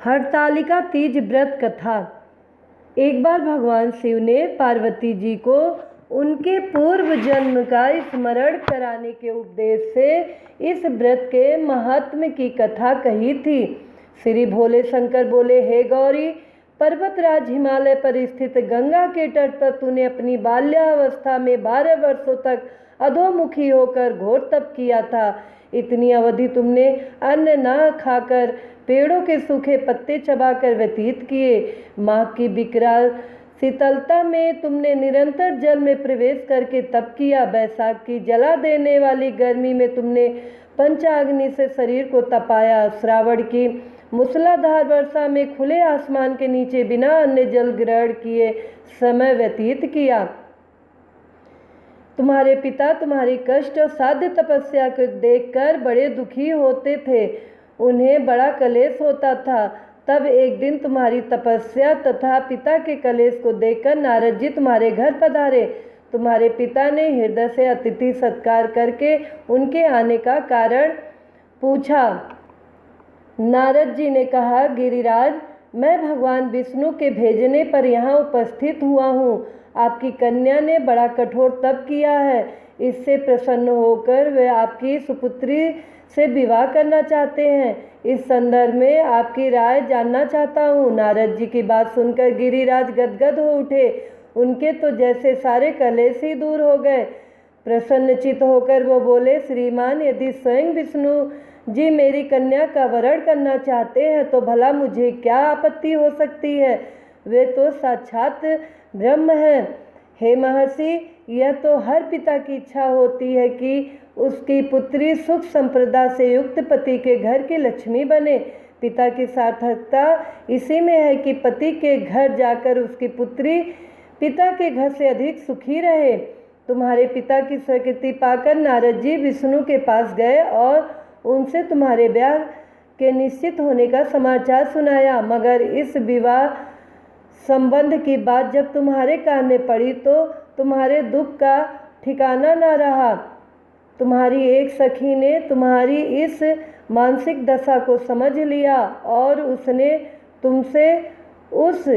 हरतालिका तीज व्रत कथा। एक बार भगवान शिव ने पार्वती जी को उनके पूर्व जन्म का स्मरण कराने के उद्देश्य से इस व्रत के महात्म्य की कथा कही थी। श्री भोले शंकर बोले, हे गौरी, पर्वतराज हिमालय पर स्थित गंगा के तट पर तूने अपनी बाल्यावस्था में 12 वर्षों तक अधोमुखी होकर घोर तप किया था। इतनी अवधि तुमने अन्न न खाकर पेड़ों के सूखे पत्ते चबाकर व्यतीत किए। माँ की विकराल शीतलता में तुमने निरंतर जल में प्रवेश करके तप किया। बैसाख की जला देने वाली गर्मी में तुमने पंचाग्नि से शरीर को तपाया। श्रावण की मूसलाधार वर्षा में खुले आसमान के नीचे बिना अन्य जल ग्रहण किए समय व्यतीत किया। तुम्हारे पिता तुम्हारी कष्ट और साध्य तपस्या को देखकर बड़े दुखी होते थे, उन्हें बड़ा कलेश होता था। तब एक दिन तुम्हारी तपस्या तथा पिता के कलेश को देखकर नारद जी तुम्हारे घर पधारे। तुम्हारे पिता ने हृदय से अतिथि सत्कार करके उनके आने का कारण पूछा। नारद जी ने कहा, गिरिराज, मैं भगवान विष्णु के भेजने पर यहाँ उपस्थित हुआ हूँ। आपकी कन्या ने बड़ा कठोर तप किया है, इससे प्रसन्न होकर वे आपकी सुपुत्री से विवाह करना चाहते हैं। इस संदर्भ में आपकी राय जानना चाहता हूँ। नारद जी की बात सुनकर गिरिराज गदगद हो उठे। उनके तो जैसे सारे कलेश ही दूर हो गए। प्रसन्नचित होकर वो बोले, श्रीमान, यदि स्वयं विष्णु जी मेरी कन्या का वरण करना चाहते हैं तो भला मुझे क्या आपत्ति हो सकती है। वे तो साक्षात ब्रह्म हैं। हे महर्षि, यह तो हर पिता की इच्छा होती है कि उसकी पुत्री सुख संपदा से युक्त पति के घर की लक्ष्मी बने। पिता की सार्थकता इसी में है कि पति के घर जाकर उसकी पुत्री पिता के घर से अधिक सुखी रहे। तुम्हारे पिता की स्वीकृति पाकर नारद जी विष्णु के पास गए और उनसे तुम्हारे ब्याह के निश्चित होने का समाचार सुनाया। मगर इस विवाह संबंध की बात जब तुम्हारे कान में पड़ी तो तुम्हारे दुख का ठिकाना न रहा। तुम्हारी एक सखी ने तुम्हारी इस मानसिक दशा को समझ लिया और उसने तुमसे उस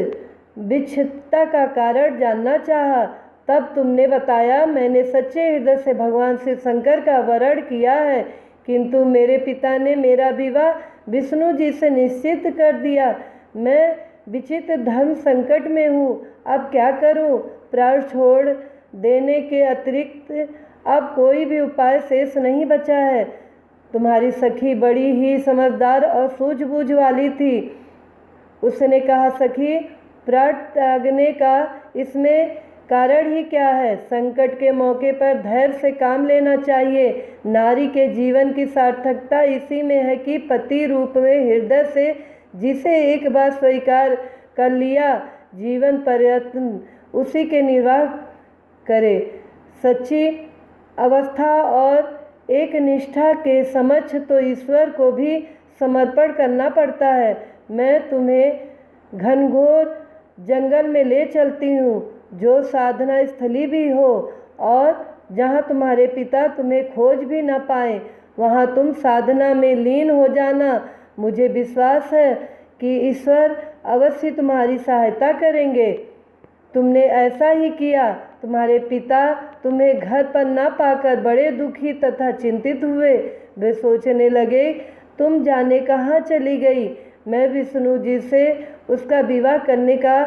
विच्छिन्नता का कारण जानना चाहा। तब तुमने बताया, मैंने सच्चे हृदय से भगवान शिव शंकर का वरण किया है, किंतु मेरे पिता ने मेरा विवाह विष्णु जी से निश्चित कर दिया। मैं विचित्र धर्म संकट में हूँ, अब क्या करूँ। प्राण छोड़ देने के अतिरिक्त अब कोई भी उपाय शेष नहीं बचा है। तुम्हारी सखी बड़ी ही समझदार और सूझबूझ वाली थी। उसने कहा, सखी, प्राण त्यागने का इसमें कारण ही क्या है। संकट के मौके पर धैर्य से काम लेना चाहिए। नारी के जीवन की सार्थकता इसी में है कि पति रूप में हृदय से जिसे एक बार स्वीकार कर लिया, जीवन पर्यंत उसी के निर्वाह करे। सच्ची अवस्था और एक निष्ठा के समक्ष तो ईश्वर को भी समर्पण करना पड़ता है। मैं तुम्हें घनघोर जंगल में ले चलती हूँ, जो साधना स्थली भी हो, और जहाँ तुम्हारे पिता तुम्हें खोज भी न पाए, वहाँ तुम साधना में लीन हो जाना। मुझे विश्वास है कि ईश्वर अवश्य तुम्हारी सहायता करेंगे। तुमने ऐसा ही किया। तुम्हारे पिता तुम्हें घर पर न पाकर बड़े दुखी तथा चिंतित हुए। वे सोचने लगे, तुम जाने कहाँ चली गई। मैं विष्णु जी से उसका विवाह करने का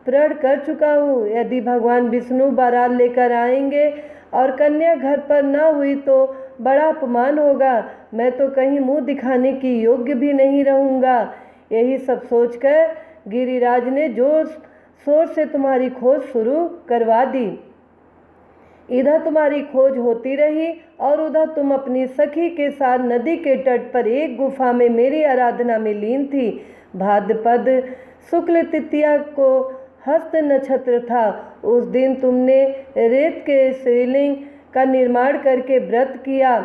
प्रण कर चुका हूँ। यदि भगवान विष्णु बारात लेकर आएंगे और कन्या घर पर न हुई तो बड़ा अपमान होगा। मैं तो कहीं मुंह दिखाने की योग्य भी नहीं रहूँगा। यही सब सोचकर गिरिराज ने जोर शोर से तुम्हारी खोज शुरू करवा दी। इधर तुम्हारी खोज होती रही और उधर तुम अपनी सखी के साथ नदी के तट पर एक गुफा में मेरी आराधना में लीन थी। भाद्रपद शुक्ल तृतीया को हस्त नक्षत्र था। उस दिन तुमने रेत के शिवलिंग का निर्माण करके व्रत किया।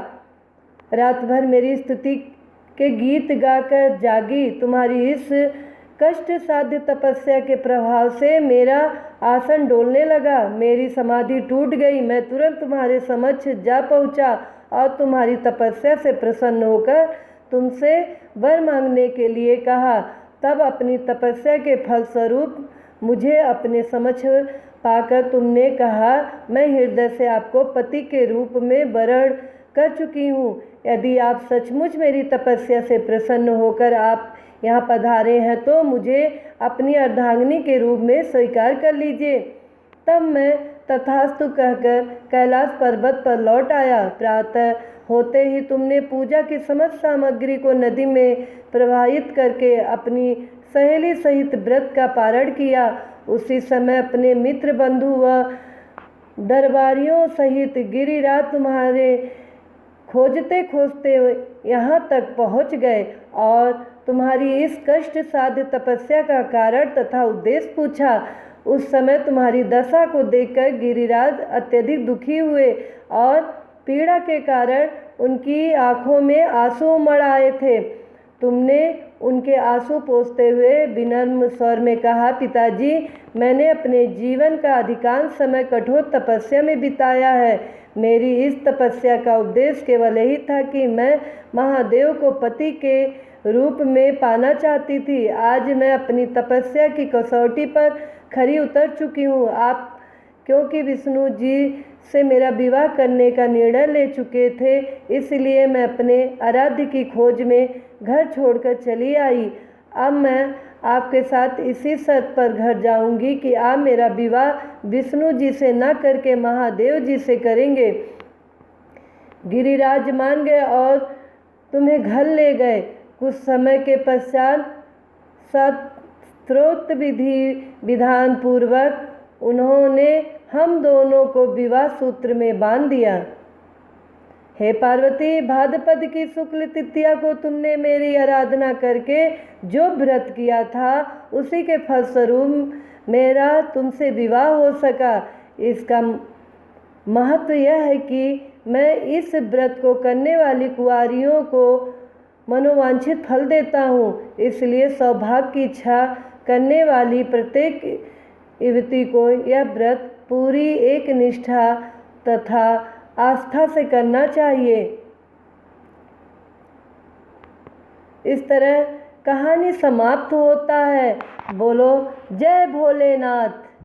रात भर मेरी स्तुति के गीत गाकर जागी। तुम्हारी इस कष्ट साध्य तपस्या के प्रभाव से मेरा आसन डोलने लगा। मेरी समाधि टूट गई। मैं तुरंत तुम्हारे समक्ष जा पहुँचा और तुम्हारी तपस्या से प्रसन्न होकर तुमसे वर मांगने के लिए कहा। तब अपनी तपस्या के फलस्वरूप मुझे अपने समक्ष पाकर तुमने कहा, मैं हृदय से आपको पति के रूप में वरण कर चुकी हूँ। यदि आप सचमुच मेरी तपस्या से प्रसन्न होकर आप यहाँ पधारे हैं तो मुझे अपनी अर्धांगिनी के रूप में स्वीकार कर लीजिए। तब मैं तथास्तु कहकर कैलाश पर्वत पर लौट आया। प्रातः होते ही तुमने पूजा की समस्त सामग्री को नदी में प्रवाहित करके अपनी सहेली सहित व्रत का पारण किया। उसी समय अपने मित्र बंधु व दरबारियों सहित गिरिराज तुम्हारे खोजते खोजते यहाँ तक पहुँच गए और तुम्हारी इस कष्ट साध्य तपस्या का कारण तथा उद्देश्य पूछा। उस समय तुम्हारी दशा को देखकर गिरिराज अत्यधिक दुखी हुए और पीड़ा के कारण उनकी आंखों में आंसू उमड़ आए थे। तुमने उनके आंसू पोंछते हुए विनम्र स्वर में कहा, पिताजी, मैंने अपने जीवन का अधिकांश समय कठोर तपस्या में बिताया है। मेरी इस तपस्या का उद्देश्य केवल यही था कि मैं महादेव को पति के रूप में पाना चाहती थी। आज मैं अपनी तपस्या की कसौटी पर खरी उतर चुकी हूँ। आप क्योंकि विष्णु जी से मेरा विवाह करने का निर्णय ले चुके थे, इसलिए मैं अपने आराध्य की खोज में घर छोड़कर चली आई। अब मैं आपके साथ इसी शर्त पर घर जाऊंगी कि आप मेरा विवाह विष्णु जी से न करके महादेव जी से करेंगे। गिरिराज मान गए और तुम्हें घर ले गए। कुछ समय के पश्चात शास्त्रोक्त विधि विधान पूर्वक उन्होंने हम दोनों को विवाह सूत्र में बांध दिया। हे पार्वती, भाद्रपद की शुक्ल तृतीया को तुमने मेरी आराधना करके जो व्रत किया था उसी के फलस्वरूप मेरा तुमसे विवाह हो सका। इसका महत्व यह है कि मैं इस व्रत को करने वाली कुंवारियों को मनोवांछित फल देता हूँ। इसलिए सौभाग्य की इच्छा करने वाली प्रत्येक युवती को यह व्रत पूरी एक निष्ठा तथा आस्था से करना चाहिए। इस तरह कहानी समाप्त होता है। बोलो जय भोलेनाथ।